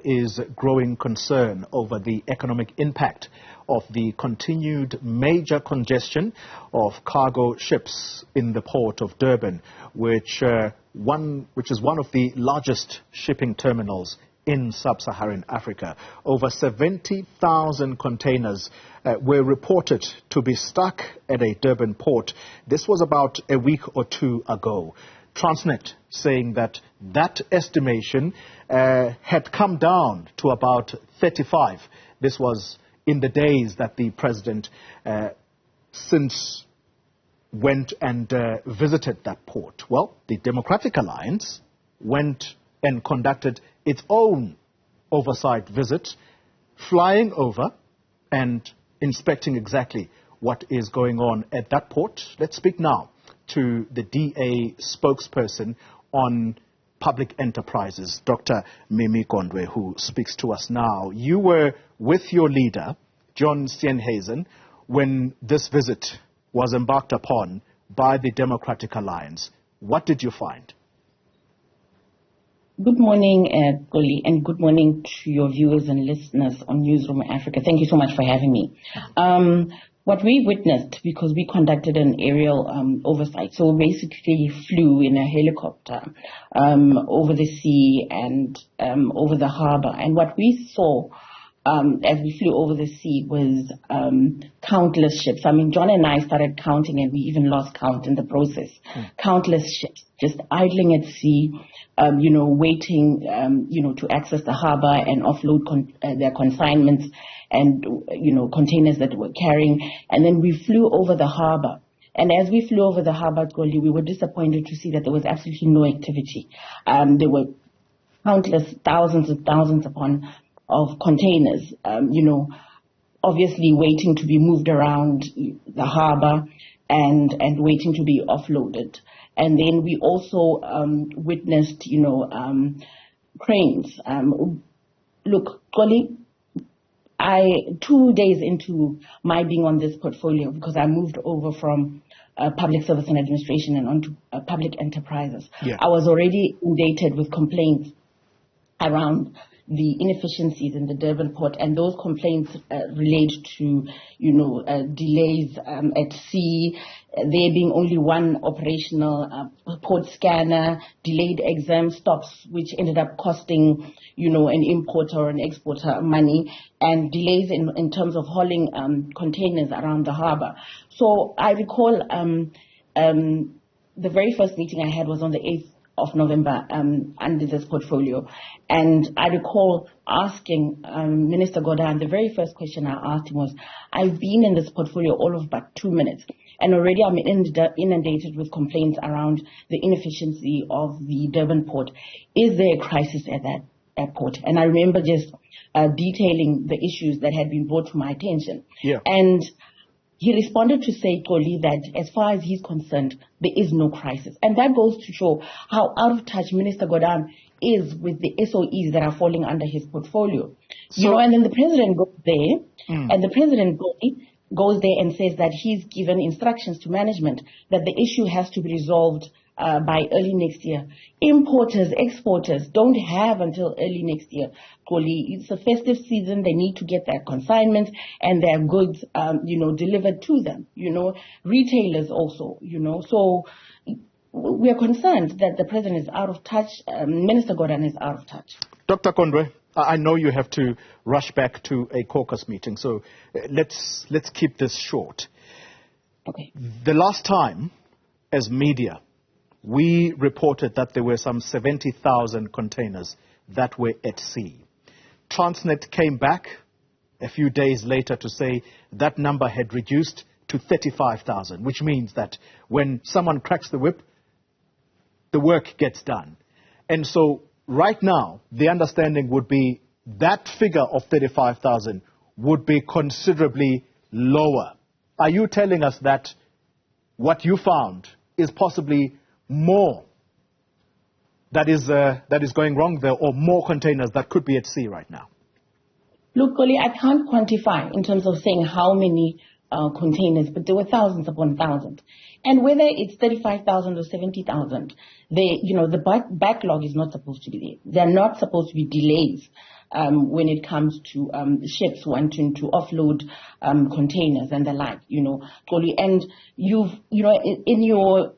is growing concern over the economic impact of the continued major congestion of cargo ships in the Port of Durban, which is one of the largest shipping terminals in sub-Saharan Africa. Over 70,000 containers were reported to be stuck at a Durban port. This was about a week or two ago. Transnet saying that estimation had come down to about 35. This was in the days that the president since went and visited that port. Well, the Democratic Alliance went and conducted its own oversight visit, flying over and inspecting exactly what is going on at that port. Let's speak now to the DA spokesperson on public enterprises, Dr. Mimmy Gondwe, who speaks to us now. You were with your leader, John Steenhuisen, when this visit was embarked upon by the Democratic Alliance. What did you find? Good morning, Xoli, and good morning to your viewers and listeners on Newzroom Afrika. Thank you so much for having me. What we witnessed, because we conducted an aerial oversight, so we basically flew in a helicopter over the sea and over the harbor. And what we saw as we flew over the sea was countless ships. I mean, John and I started counting and we even lost count in the process. Countless ships just idling at sea, waiting, to access the harbor and offload their consignments and, containers that were carrying. And then we flew over the harbor. And as we flew over the harbor, Xoli, we were disappointed to see that there was absolutely no activity. There were countless thousands and thousands of containers, obviously waiting to be moved around the harbor and waiting to be offloaded. And then we also witnessed, cranes. Look, Xoli, 2 days into my being on this portfolio, because I moved over from public service and administration and onto public enterprises, I was already inundated with complaints around the inefficiencies in the Durban port, and those complaints relate to, delays at sea, there being only one operational port scanner, delayed exam stops, which ended up costing, an importer or an exporter money, and delays in terms of hauling containers around the harbor. So I recall the very first meeting I had was on the 8th of November under this portfolio. And I recall asking Minister Godhan, the very first question I asked him was, I've been in this portfolio all of but 2 minutes, and already I'm inundated with complaints around the inefficiency of the Durban port. Is there a crisis at that airport? And I remember just detailing the issues that had been brought to my attention. And he responded to say, Xoli, that as far as he's concerned, there is no crisis. And that goes to show how out of touch Minister Godhan is with the SOEs that are falling under his portfolio. And then the president goes there, and the president goes there and says that he's given instructions to management that the issue has to be resolved by early next year. Importers, exporters don't have until early next year. It's a festive season. They need to get their consignments and their goods, delivered to them. Retailers also. So we are concerned that the president is out of touch. Minister Godhan is out of touch. Dr. Gondwe, I know you have to rush back to a caucus meeting, so let's keep this short. Okay. The last time, as media, we reported that there were some 70,000 containers that were at sea. Transnet came back a few days later to say that number had reduced to 35,000, which means that when someone cracks the whip, the work gets done. And so right now, the understanding would be that figure of 35,000 would be considerably lower. Are you telling us that what you found is possibly more that is going wrong there, or more containers that could be at sea right now? Look, Xoli, I can't quantify in terms of saying how many containers, but there were thousands upon thousands. And whether it's 35,000 or 70,000, the backlog is not supposed to be there. There are not supposed to be delays when it comes to ships wanting to offload containers and the like, Xoli. And you've, in your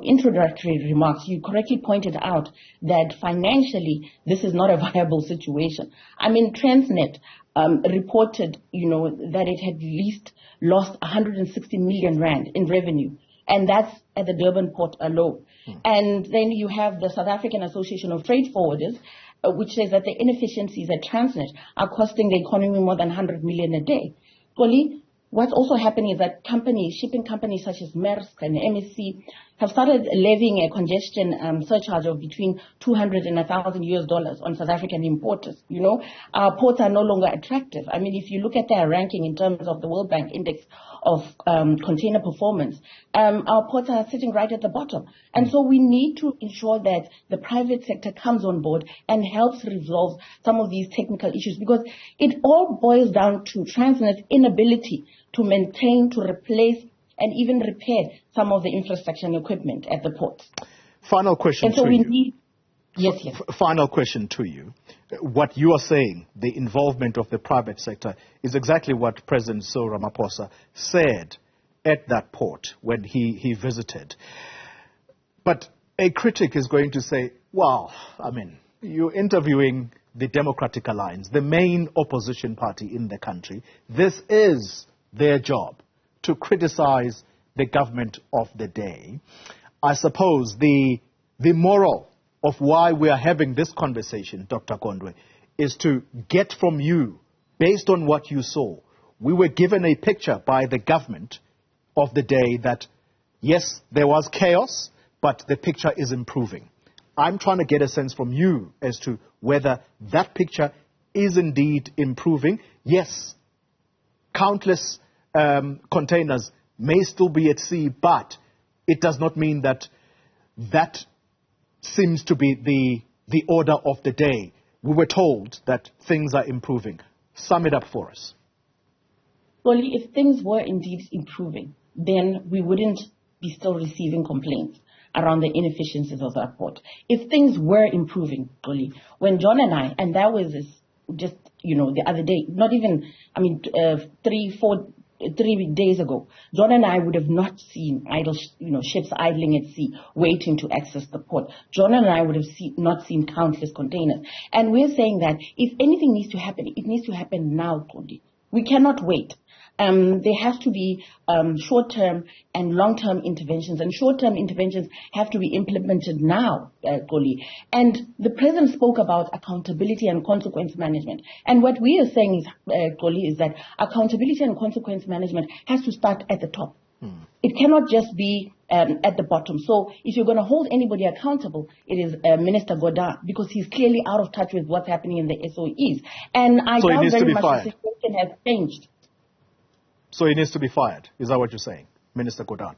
introductory remarks, you correctly pointed out that financially this is not a viable situation. I mean, Transnet reported, that it had least lost 160 million rand in revenue, and that's at the Durban port alone. And then you have the South African Association of Freight Forwarders, which says that the inefficiencies at Transnet are costing the economy more than 100 million a day. Xoli, what's also happening is that shipping companies such as Maersk and MSC have started levying a congestion surcharge of between $200 and $1,000 on South African importers. Our ports are no longer attractive. I mean, if you look at their ranking in terms of the World Bank Index of container performance, our ports are sitting right at the bottom. And so we need to ensure that the private sector comes on board and helps resolve some of these technical issues, because it all boils down to Transnet's inability to maintain, to replace, and even repair some of the infrastructure and equipment at the ports. Final question to you. Yes. Final question to you. What you are saying, the involvement of the private sector, is exactly what President Cyril Ramaphosa said at that port when he visited. But a critic is going to say, well, I mean, you're interviewing the Democratic Alliance, the main opposition party in the country. This is their job, to criticize the government of the day. I suppose the moral of why we are having this conversation, Dr. Gondwe, is to get from you, based on what you saw. We were given a picture by the government of the day that, yes, there was chaos, but the picture is improving. I'm trying to get a sense from you as to whether that picture is indeed improving. Yes, countless containers may still be at sea, but it does not mean that seems to be the order of the day. We were told that things are improving. Sum it up for us. Well, if things were indeed improving, then we wouldn't be still receiving complaints around the inefficiencies of our port. If things were improving, Xoli, when John and I, and that was just, the other day, not even, 3 days ago, John and I would have not seen ships idling at sea, waiting to access the port. John and I would have not seen countless containers. And we're saying that if anything needs to happen, it needs to happen now, Xoli. We cannot wait. There has to be short-term and long-term interventions, and short-term interventions have to be implemented now, Xoli. And the President spoke about accountability and consequence management. And what we are saying is, Xoli, is that accountability and consequence management has to start at the top. It cannot just be at the bottom. So if you're going to hold anybody accountable, it is Minister Gondwe, because he's clearly out of touch with what's happening in the SOEs. And I doubt very much the situation has changed. So he needs to be fired. Is that what you're saying, Minister Gondwe?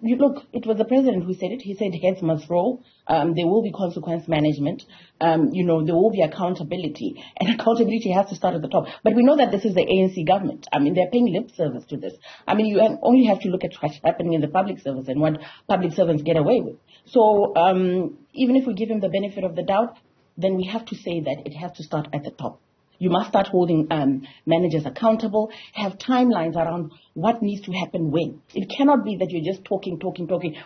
Look, it was the President who said it. He said heads must roll. There will be consequence management. There will be accountability. And accountability has to start at the top. But we know that this is the ANC government. They're paying lip service to this. You only have to look at what's happening in the public service and what public servants get away with. So even if we give him the benefit of the doubt, then we have to say that it has to start at the top. You must start holding managers accountable, have timelines around what needs to happen when. It cannot be that you're just talking.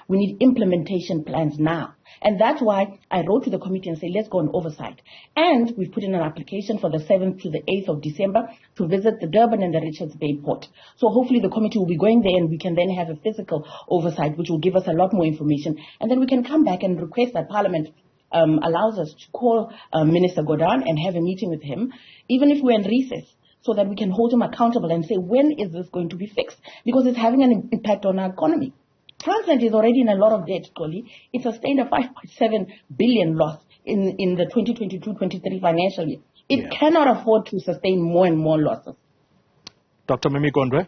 We need implementation plans now. And that's why I wrote to the committee and said, let's go on oversight. And we've put in an application for the 7th to the 8th of December to visit the Durban and the Richards Bay port. So hopefully the committee will be going there, and we can then have a physical oversight, which will give us a lot more information. And then we can come back and request that Parliament allows us to call Minister Gondwe and have a meeting with him, even if we're in recess, so that we can hold him accountable and say, when is this going to be fixed? Because it's having an impact on our economy. Transnet is already in a lot of debt, Xoli. It sustained a 5.7 billion loss in the 2022-23 financial year. It cannot afford to sustain more and more losses. Dr. Mimmy Gondwe,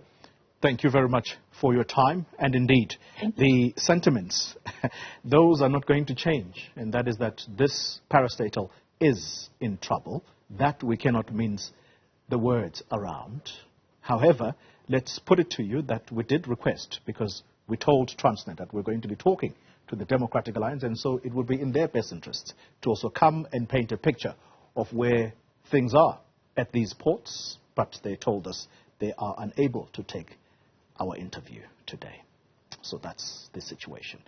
thank you very much for your time. And indeed, the sentiments, those are not going to change. And that is that this parastatal is in trouble. That we cannot mince the words around. However, let's put it to you that we did request, because we told Transnet that we're going to be talking to the Democratic Alliance, and so it would be in their best interest to also come and paint a picture of where things are at these ports, but they told us they are unable to take our interview today. So that's the situation.